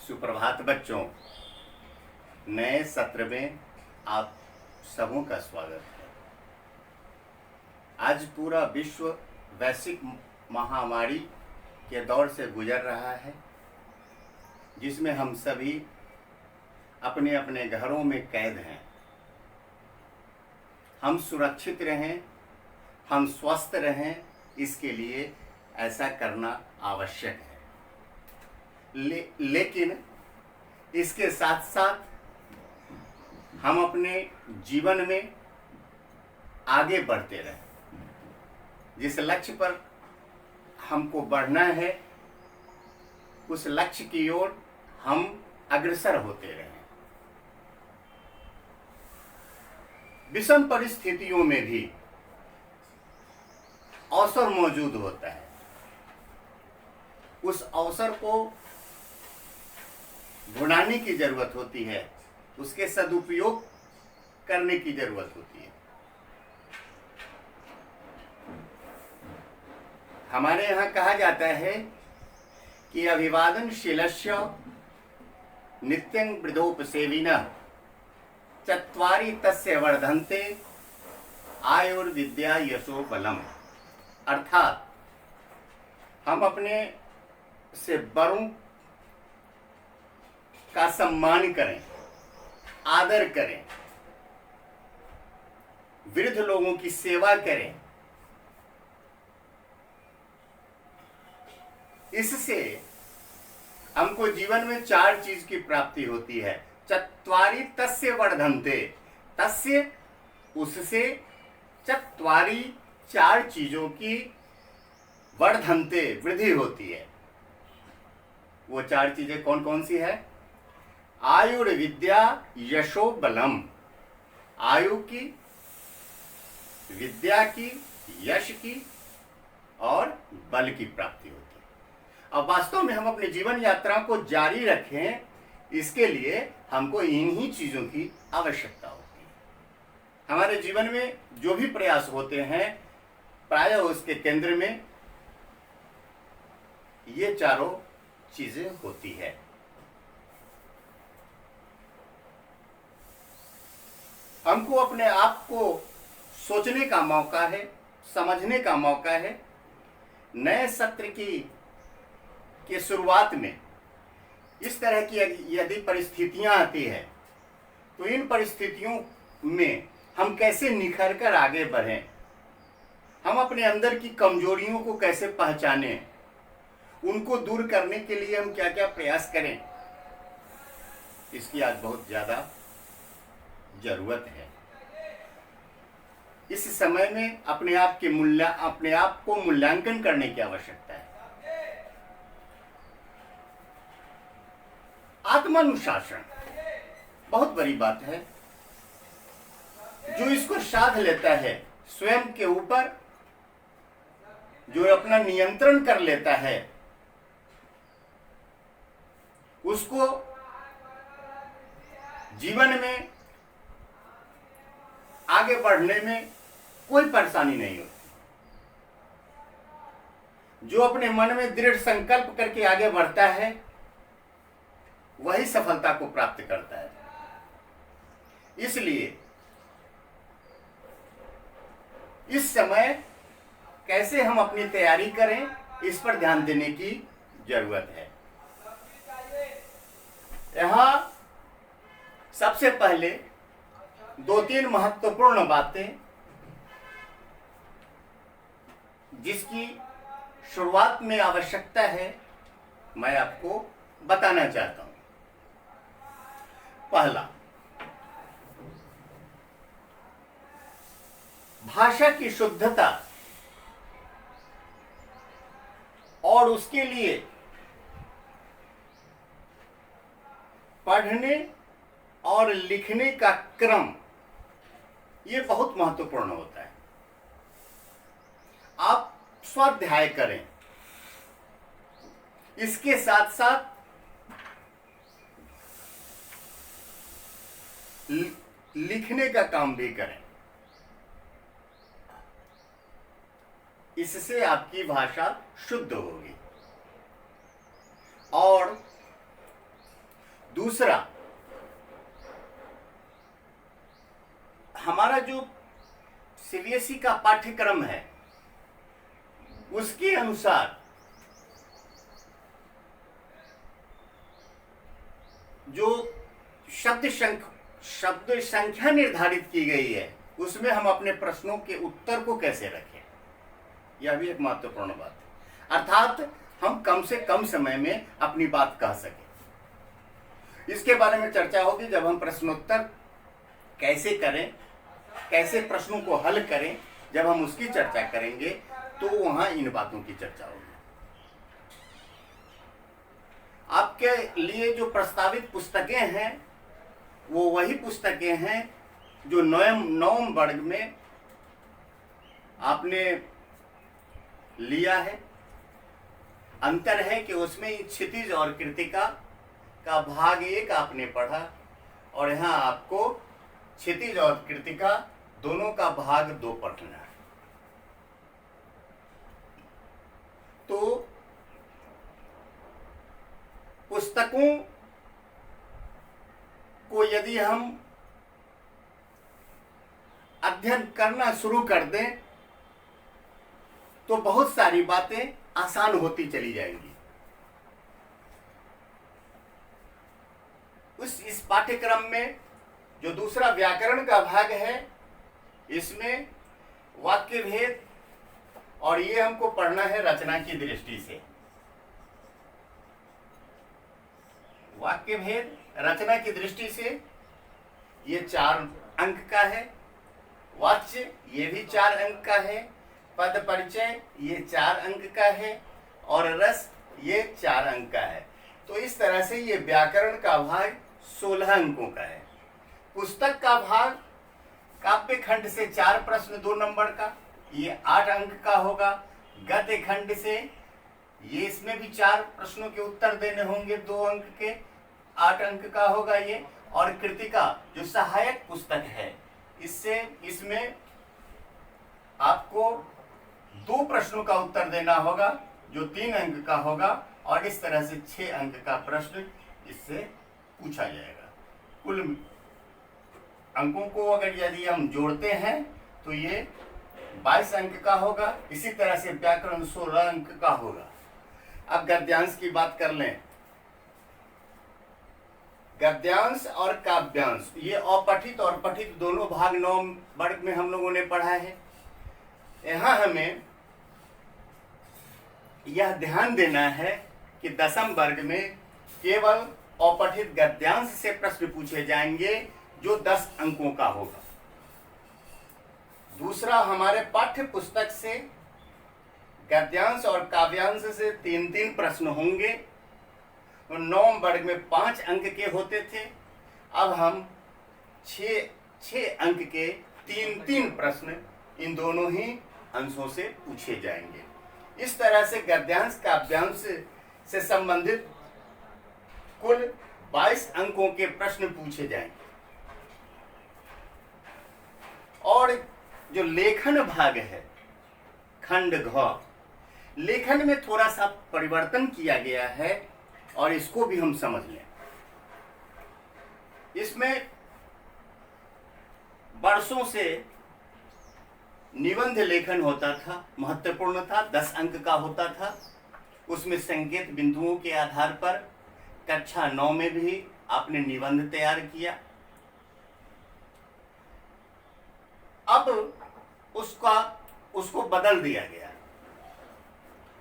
सुप्रभात बच्चों, नए सत्र में आप सबों का स्वागत है। आज पूरा विश्व वैश्विक महामारी के दौर से गुजर रहा है, जिसमें हम सभी अपने अपने घरों में कैद हैं। हम सुरक्षित रहें, हम स्वस्थ रहें, इसके लिए ऐसा करना आवश्यक है। लेकिन इसके साथ साथ हम अपने जीवन में आगे बढ़ते रहें। जिस लक्ष्य पर हमको बढ़ना है, उस लक्ष्य की ओर हम अग्रसर होते रहें। विषम परिस्थितियों में भी अवसर मौजूद होता है। उस अवसर को ढूंढने की जरूरत होती है, उसके सदुपयोग करने की जरूरत होती है। हमारे यहाँ कहा जाता है कि अभिवादनशीलस्य नित्यं वृद्धोपसेविनः चत्वारि तस्य वर्धन्ते आयुर्विद्या यशो बलम। अर्थात हम अपने से बड़ों का सम्मान करें, आदर करें, वृद्ध लोगों की सेवा करें। इससे हमको जीवन में 4 चीज की प्राप्ति होती है। चत्वारि तस्य वर्धन्ते, तस्य उससे, चत्वारि 4 चीजों की वर्धन्ते वृद्धि होती है। वो 4 चीजें कौन कौन सी है? आयुर्विद्या यशो बलम। आयु की, विद्या की, यश की और बल की प्राप्ति होती है। अब वास्तव में हम अपने जीवन यात्रा को जारी रखें, इसके लिए हमको इन्हीं चीजों की आवश्यकता होती है। हमारे जीवन में जो भी प्रयास होते हैं, प्रायः उसके केंद्र में ये चारों चीजें होती है। हमको अपने आप को सोचने का मौका है, समझने का मौका है। नए सत्र की शुरुआत में इस तरह की यदि परिस्थितियां आती है, तो इन परिस्थितियों में हम कैसे निखर कर आगे बढ़ें, हम अपने अंदर की कमजोरियों को कैसे पहचानें, उनको दूर करने के लिए हम क्या क्या प्रयास करें, इसकी आज बहुत ज्यादा जरूरत है। इस समय में अपने आप को मूल्यांकन करने की आवश्यकता है। आत्मानुशासन बहुत बड़ी बात है। जो इसको साध लेता है, स्वयं के ऊपर जो अपना नियंत्रण कर लेता है, उसको जीवन में आगे बढ़ने में कोई परेशानी नहीं होती। जो अपने मन में दृढ़ संकल्प करके आगे बढ़ता है, वही सफलता को प्राप्त करता है। इसलिए इस समय कैसे हम अपनी तैयारी करें, इस पर ध्यान देने की जरूरत है। यहां सबसे पहले 2-3 महत्वपूर्ण बातें, जिसकी शुरुआत में आवश्यकता है, मैं आपको बताना चाहता हूं। पहला, भाषा की शुद्धता और उसके लिए पढ़ने और लिखने का क्रम, ये बहुत महत्वपूर्ण होता है। आप स्वाध्याय करें, इसके साथ साथ लिखने का काम भी करें। इससे आपकी भाषा शुद्ध होगी। और दूसरा, हमारा जो सीबीएसई का पाठ्यक्रम है उसके अनुसार जो शब्द संख्या निर्धारित की गई है उसमें हम अपने प्रश्नों के उत्तर को कैसे रखें, यह भी एक महत्वपूर्ण बात है। अर्थात हम कम से कम समय में अपनी बात कह सकें। इसके बारे में चर्चा होगी जब हम प्रश्नोत्तर कैसे करें, कैसे प्रश्नों को हल करें, जब हम उसकी चर्चा करेंगे तो वहां इन बातों की चर्चा होगी। आपके लिए जो प्रस्तावित पुस्तकें हैं वो वही पुस्तकें हैं जो नवम वर्ग में आपने लिया है। अंतर है कि उसमें क्षितिज और कृतिका का भाग 1 आपने पढ़ा और यहाँ आपको क्षितिज और कृतिका दोनों का भाग 2 पढ़ना है। तो पुस्तकों को यदि हम अध्ययन करना शुरू कर दें तो बहुत सारी बातें आसान होती चली जाएंगी। इस पाठ्यक्रम में जो दूसरा व्याकरण का भाग है इसमें वाक्य भेद, और ये हमको पढ़ना है रचना की दृष्टि से। वाक्य भेद रचना की दृष्टि से ये 4 अंक का है, वाच्य ये भी 4 अंक का है, पद परिचय ये 4 अंक का है और रस ये 4 अंक का है। तो इस तरह से ये व्याकरण का भाग 16 अंकों का है। पुस्तक का भाग काव्य खंड से 4 प्रश्न 2 नंबर का, ये 8 अंक का होगा। गद्य खंड से ये इसमें भी 4 प्रश्नों के उत्तर देने होंगे 2 अंक के, 8 अंक का होगा ये। और कृतिका जो सहायक पुस्तक है इसमें आपको 2 प्रश्नों का उत्तर देना होगा जो 3 अंक का होगा और इस तरह से 6 अंक का प्रश्न इससे पूछा जाएगा। कुल अंकों को अगर यदि हम जोड़ते हैं तो ये 22 अंक का होगा। इसी तरह से व्याकरण 16 अंक का होगा। अब गद्यांश की बात कर लें। गद्यांश और काव्यांश ये अपठित और पठित दोनों भाग 9 वर्ग में हम लोगों ने पढ़ा है। यहाँ हमें यह ध्यान देना है कि 10वीं वर्ग में केवल अपठित गद्यांश से प्रश्न पूछे जाएंगे जो 10 अंकों का होगा। दूसरा, हमारे पाठ्य पुस्तक से गद्यांश और काव्यांश से 3-3 प्रश्न होंगे। तो 9 वर्ग में 5 अंक के होते थे, अब हम 6 अंक के 3-3 प्रश्न इन दोनों ही अंशों से पूछे जाएंगे। इस तरह से गद्यांश काव्यांश से संबंधित कुल 22 अंकों के प्रश्न पूछे जाएंगे। और जो लेखन भाग है खंड घ, लेखन में थोड़ा सा परिवर्तन किया गया है और इसको भी हम समझ लें। इसमें वर्षों से निबंध लेखन होता था, महत्वपूर्ण था, 10 अंक का होता था। उसमें संकेत बिंदुओं के आधार पर कक्षा 9 में भी आपने निबंध तैयार किया। अब उसको बदल दिया गया,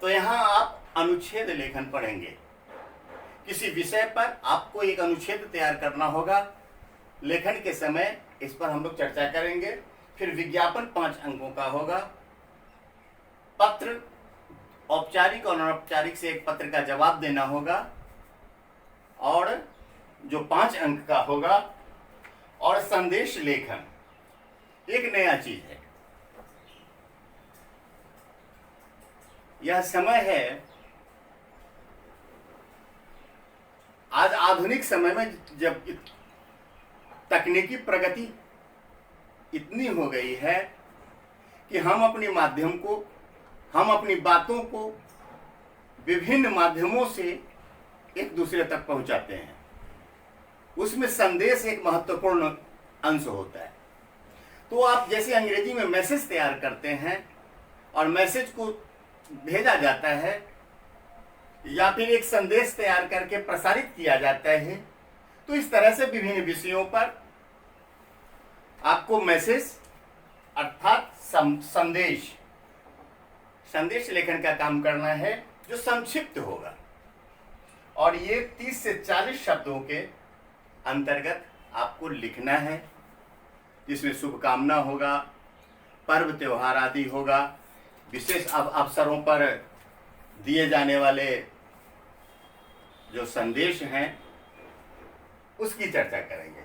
तो यहाँ आप अनुच्छेद लेखन पढ़ेंगे। किसी विषय पर आपको एक अनुच्छेद तैयार करना होगा। लेखन के समय इस पर हम लोग चर्चा करेंगे। फिर विज्ञापन 5 अंकों का होगा। पत्र औपचारिक और अनौपचारिक से एक पत्र का जवाब देना होगा और जो 5 अंक का होगा। और संदेश लेखन एक नया चीज है। यह समय है, आज आधुनिक समय में जब तकनीकी प्रगति इतनी हो गई है कि हम अपनी बातों को विभिन्न माध्यमों से एक दूसरे तक पहुंचाते हैं। उसमें संदेश एक महत्वपूर्ण अंश होता है। तो आप जैसे अंग्रेजी में मैसेज तैयार करते हैं और मैसेज को भेजा जाता है या फिर एक संदेश तैयार करके प्रसारित किया जाता है, तो इस तरह से विभिन्न विषयों पर आपको मैसेज अर्थात संदेश लेखन का काम करना है, जो संक्षिप्त होगा। और ये 30 से 40 शब्दों के अंतर्गत आपको लिखना है, जिसमें शुभकामना होगा, पर्व त्योहार आदि होगा, विशेष अवसरों पर दिए जाने वाले जो संदेश हैं उसकी चर्चा करेंगे।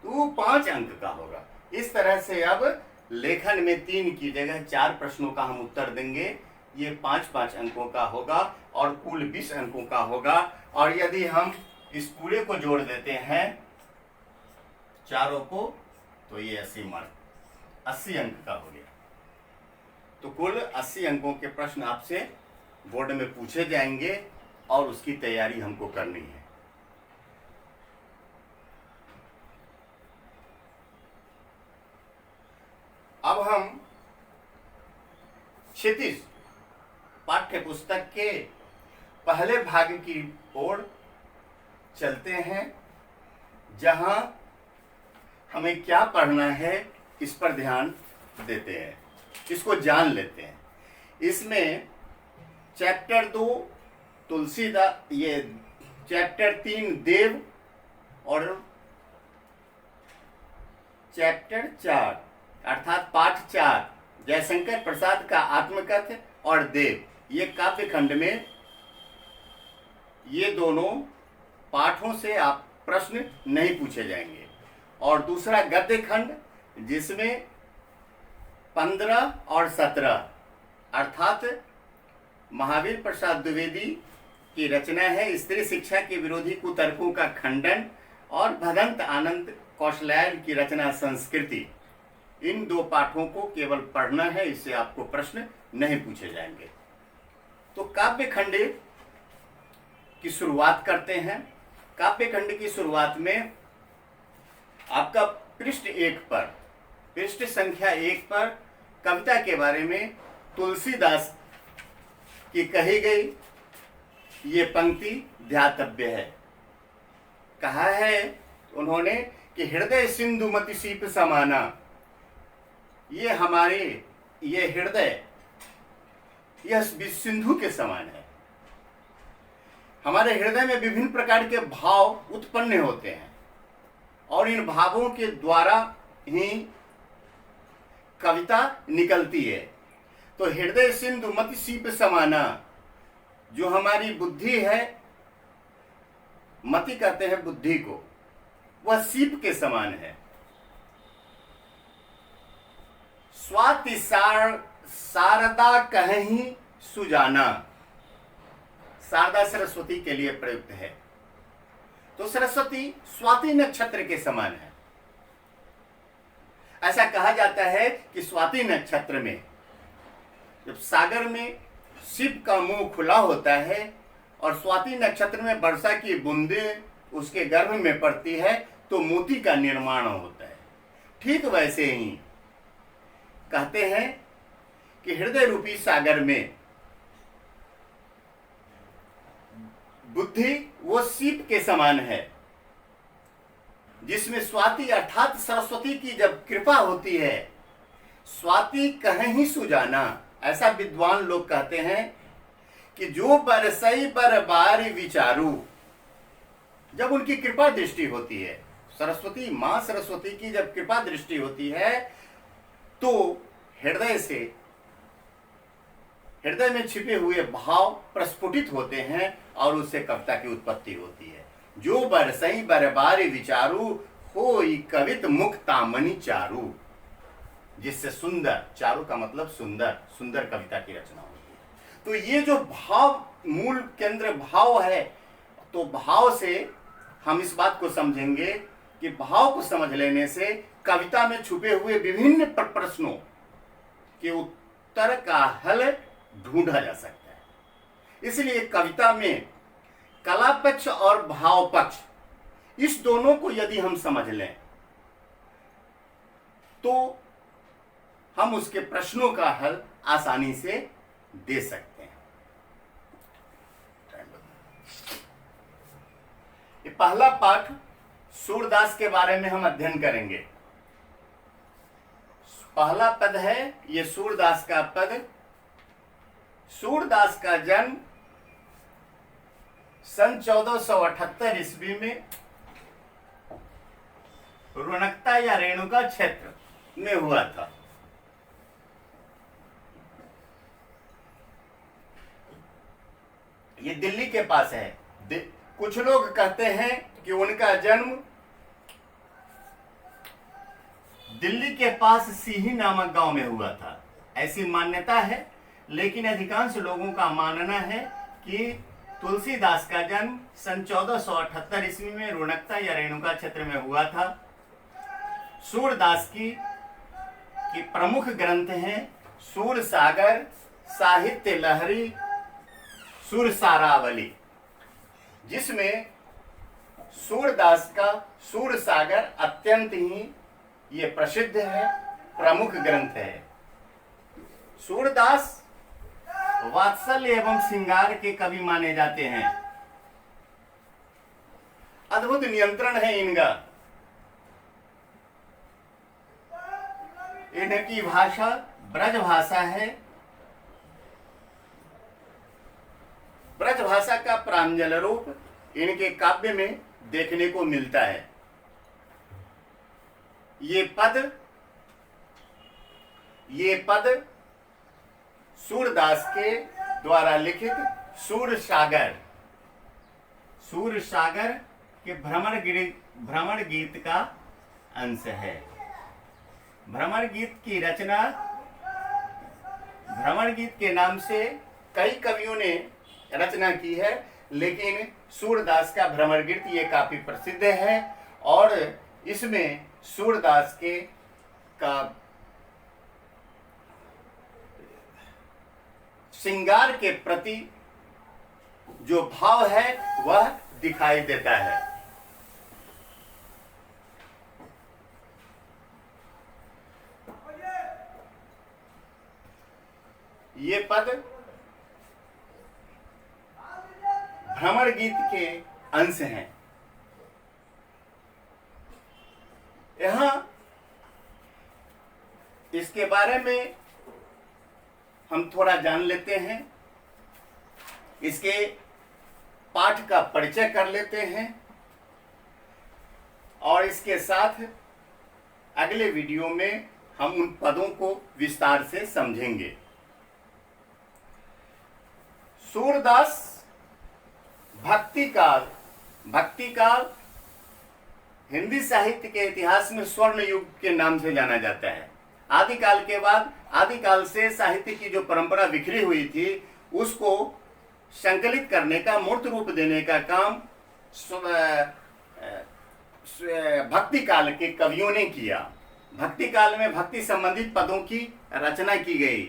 तो वो 5 अंक का होगा। इस तरह से अब लेखन में 3 की जगह 4 प्रश्नों का हम उत्तर देंगे। ये 5-5 अंकों का होगा और कुल 20 अंकों का होगा। और यदि हम इस पूरे को जोड़ देते हैं चारों को, तो ये 80 मार्क 80 अंक का हो गया। तो कुल 80 अंकों के प्रश्न आपसे बोर्ड में पूछे जाएंगे और उसकी तैयारी हमको करनी है। अब हम क्षितिज पाठ्य पुस्तक के पहले भाग की ओर चलते हैं, जहां हमें क्या पढ़ना है इस पर ध्यान देते हैं, इसको जान लेते हैं। इसमें चैप्टर 2 तुलसीदास, ये चैप्टर 3 देव और चैप्टर 4 अर्थात पाठ 4 जयशंकर प्रसाद का आत्मकथन और देव, ये काव्य खंड में ये दोनों पाठों से आप प्रश्न नहीं पूछे जाएंगे। और दूसरा गद्य खंड, जिसमें 15 और 17 अर्थात महावीर प्रसाद द्विवेदी की रचना है स्त्री शिक्षा के विरोधी कुतर्कों का खंडन, और भदंत आनंद कौशल्यायन की रचना संस्कृति। इन 2 पाठों को केवल पढ़ना है, इससे आपको प्रश्न नहीं पूछे जाएंगे। तो काव्य खंड की शुरुआत करते हैं। काव्य खंड की शुरुआत में आपका पृष्ठ 1 पर, पृष्ठ संख्या 1 पर कविता के बारे में तुलसीदास की कही गई ये पंक्ति ध्यातव्य है। कहा है उन्होंने कि हृदय सिंधु मति सीप समाना, ये हमारे ये हृदय यह सिंधु के समान है। हमारे हृदय में विभिन्न प्रकार के भाव उत्पन्न होते हैं और इन भावों के द्वारा ही कविता निकलती है। तो हृदय सिंधु मति सीप समाना, जो हमारी बुद्धि है, मति कहते हैं बुद्धि को, वह सीप के समान है। स्वाति शारदा कहीं सुजाना, शारदा सरस्वती के लिए प्रयुक्त है। तो सरस्वती स्वाति नक्षत्र के समान है। ऐसा कहा जाता है कि स्वाति नक्षत्र में जब सागर में शिव का मुंह खुला होता है और स्वाति नक्षत्र में वर्षा की बूंदें उसके गर्भ में पड़ती है, तो मोती का निर्माण होता है। ठीक वैसे ही कहते हैं कि हृदय रूपी सागर में बुद्धि वो सीप के समान है, जिसमें स्वाति अर्थात सरस्वती की जब कृपा होती है, स्वाति कहीं ही सुजाना। ऐसा विद्वान लोग कहते हैं कि जो बरसई बरबारी विचारू, जब उनकी कृपा दृष्टि होती है, सरस्वती मां सरस्वती की जब कृपा दृष्टि होती है, तो हृदय में छिपे हुए भाव प्रस्फुटित होते हैं और उससे कविता की उत्पत्ति होती है। जो बरसई बरबारी विचारू, होई कवित मुख तामनी चारू, जिससे सुंदर, चारू का मतलब सुंदर, सुंदर कविता की रचना होती है। तो ये जो भाव, मूल केंद्र भाव है, तो भाव से हम इस बात को समझेंगे कि भाव को समझ लेने से कविता में छुपे हुए विभिन्न प्रश्नों के उत्तर का हल ढूंढा जा सकता है। इसलिए कविता में कला पक्ष और भाव पक्ष, इस दोनों को यदि हम समझ लें तो हम उसके प्रश्नों का हल आसानी से दे सकते हैं। ये पहला पाठ सूरदास के बारे में हम अध्ययन करेंगे। पहला पद है ये सूरदास का पद। सूरदास का जन्म सन 1478 ईस्वी में रुणकता या रेणुका क्षेत्र में हुआ था। ये दिल्ली के पास है। कुछ लोग कहते हैं कि उनका जन्म दिल्ली के पास सीही नामक गांव में हुआ था, ऐसी मान्यता है। लेकिन अधिकांश लोगों का मानना है कि तुलसीदास का जन्म सन 1478 ईस्वी में रुणकता या रेणुका क्षेत्र में हुआ था। सूरदास की प्रमुख ग्रंथ हैं सूरसागर, साहित्य लहरी, सूरसारावली, जिसमें सूरदास का सूरसागर अत्यंत ही ये प्रसिद्ध है, प्रमुख ग्रंथ है। सूरदास वात्सल्य एवं श्रृंगार के कवि माने जाते हैं। अद्भुत नियंत्रण है इनका। इनकी भाषा ब्रज भाषा है। ब्रज भाषा का प्रांजल रूप इनके काव्य में देखने को मिलता है। ये पद सूरदास के द्वारा लिखित सूरसागर के भ्रमण गीत का अंश है। भ्रमण गीत की रचना भ्रमण गीत के नाम से कई कवियों ने रचना की है, लेकिन सूरदास का भ्रमण गीत ये काफी प्रसिद्ध है। और इसमें सूरदास के का श्रृंगार के प्रति जो भाव है वह दिखाई देता है। ये पद भ्रमण गीत के अंश हैं। यहां इसके बारे में हम थोड़ा जान लेते हैं। इसके पाठ का परिचय कर लेते हैं और इसके साथ अगले वीडियो में हम उन पदों को विस्तार से समझेंगे। सूरदास भक्ति काल हिंदी साहित्य के इतिहास में स्वर्ण युग के नाम से जाना जाता है। आदिकाल के बाद आदिकाल से साहित्य की जो परंपरा बिखरी हुई थी उसको संकलित करने का, मूर्त रूप देने का काम भक्ति काल के कवियों ने किया। भक्ति काल में भक्ति संबंधित पदों की रचना की गई।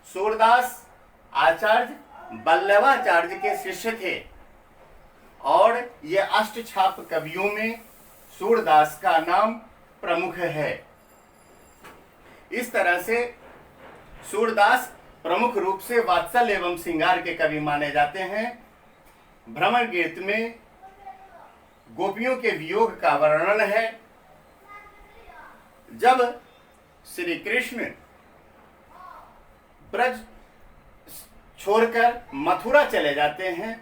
सूरदास आचार्य वल्लभाचार्य के शिष्य थे और ये अष्टछाप कवियों में सूरदास का नाम प्रमुख है। इस तरह से सूरदास प्रमुख रूप से वात्सल्य एवं श्रृंगार के कवि माने जाते हैं। भ्रमण गीत में गोपियों के वियोग का वर्णन है। जब श्री कृष्ण ब्रज छोड़कर मथुरा चले जाते हैं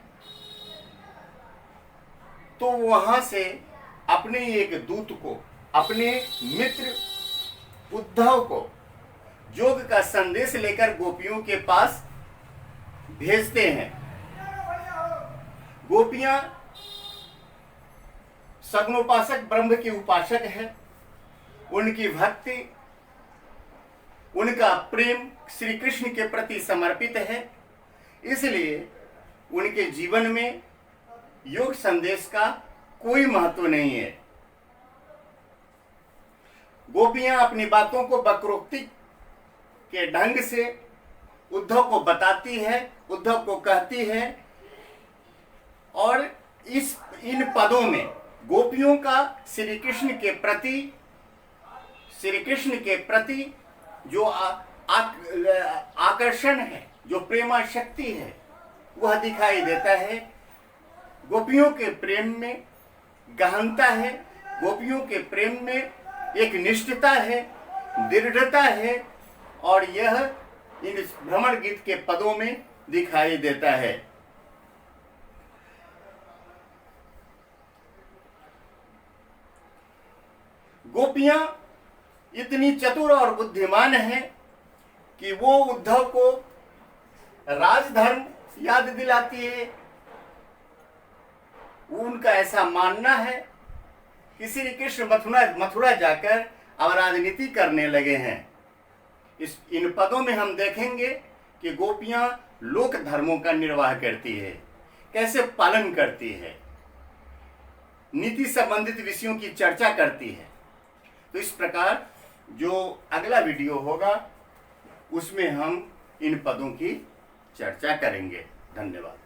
तो वहां से अपने एक दूत को, अपने मित्र उद्धव को योग का संदेश लेकर गोपियों के पास भेजते हैं। गोपियां सगुणोपासक ब्रह्म की उपासक है। उनकी भक्ति, उनका प्रेम श्री कृष्ण के प्रति समर्पित है। इसलिए उनके जीवन में योग संदेश का कोई महत्व नहीं है। गोपियां अपनी बातों को वक्रोक्ति के ढंग से उद्धव को बताती है, उद्धव को कहती है और इन पदों में गोपियों का श्री कृष्ण के प्रति जो आकर्षण है, जो प्रेमा शक्ति है, वह दिखाई देता है। गोपियों के प्रेम में गहनता है, गोपियों के प्रेम में एक निष्ठता है, दृढ़ता है, और यह इन भ्रमण गीत के पदों में दिखाई देता है। गोपियां इतनी चतुर और बुद्धिमान हैं कि वो उद्धव को राजधर्म याद दिलाती है। उनका ऐसा मानना है कि श्री कृष्ण मथुरा जाकर अब राजनीति करने लगे हैं। इन पदों में हम देखेंगे कि गोपियां लोक धर्मों का निर्वाह करती है, कैसे पालन करती है, नीति संबंधित विषयों की चर्चा करती है। तो इस प्रकार जो अगला वीडियो होगा उसमें हम इन पदों की चर्चा करेंगे। धन्यवाद।